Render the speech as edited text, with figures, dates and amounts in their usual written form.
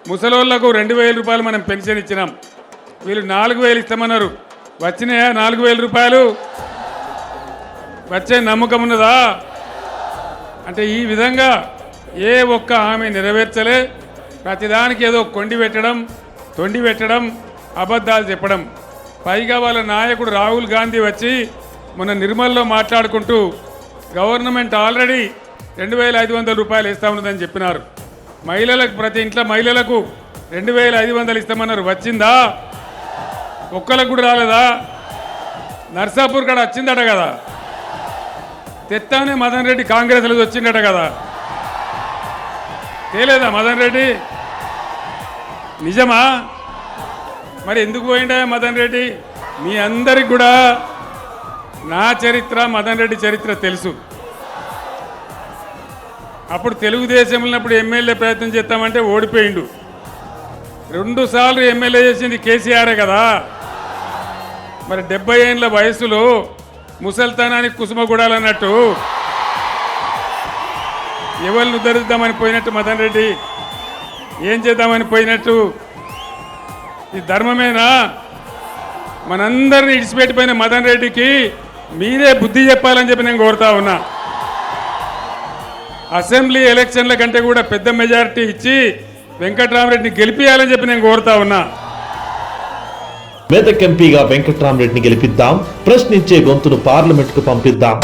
ముసలోళ్లకు 2000 రూపాయలు మనం పెన్షన్ ఇచ్చినాం. వీళ్ళు 4000 ఇస్తామన్నారు. వచ్చినాయా 4000 రూపాయలు? వచ్చే నమ్మకం ఉన్నదా? అంటే ఈ విధంగా ఏ ఒక్క హామీ నెరవేర్చలే. ప్రతిదానికి ఏదో కొండి పెట్టడం, అబద్ధాలు చెప్పడం. పైగా వాళ్ళ నాయకుడు రాహుల్ గాంధీ వచ్చి మొన్న నిర్మల్లో మాట్లాడుకుంటూ గవర్నమెంట్ ఆల్రెడీ 2500 రూపాయలు ఇస్తా ఉన్నదని చెప్పినారు. మహిళలకు, ప్రతి ఇంట్లో మహిళలకు 2500 ఇస్తామన్నారు. వచ్చిందా? ఒక్కలకు కూడా రాలేదా? నర్సాపూర్ కాడ వచ్చిందట కదా. తెత్తానే మదన్ రెడ్డి కాంగ్రెస్లో వచ్చిందట కదా. తేలేదా మదన్ రెడ్డి? నిజమా? మరి ఎందుకు పోయిండా మదన్ రెడ్డి? మీ అందరికి కూడా నా చరిత్ర, మదన్ రెడ్డి చరిత్ర తెలుసు. అప్పుడు తెలుగుదేశంలో ఉన్నప్పుడు ఎమ్మెల్యే ప్రయత్నం చేస్తామంటే ఓడిపోయిండు. 2 సార్లు ఎమ్మెల్యే చేసింది కేసీఆరే కదా. మరి 70 ఏళ్ళ వయసులో ముసల్తనానికి కుసుమగుడాలన్నట్టు ఎవరిని ఉద్ధరిద్దామని పోయినట్టు మదన్ రెడ్డి ఏం చేద్దామని పోయినట్టు? ఈ ధర్మమేనా? మనందరినీ ఇడిచిపెట్టిపోయిన మదన్ రెడ్డికి మీరే బుద్ధి చెప్పాలని చెప్పి నేను కోరుతా ఉన్నా. అసెంబ్లీ ఎలక్షన్ల కంటే కూడా పెద్ద మెజారిటీ ఇచ్చి వెంకట్రామరెడ్డిని గెలిపియాలని చెప్పి నేను కోరుతా ఉన్నా. మెదక్ ఎంపీగా వెంకట్రామరెడ్డిని గెలిపిద్దాం, ప్రశ్నించే గొంతును పార్లమెంట్ కు పంపిద్దాం.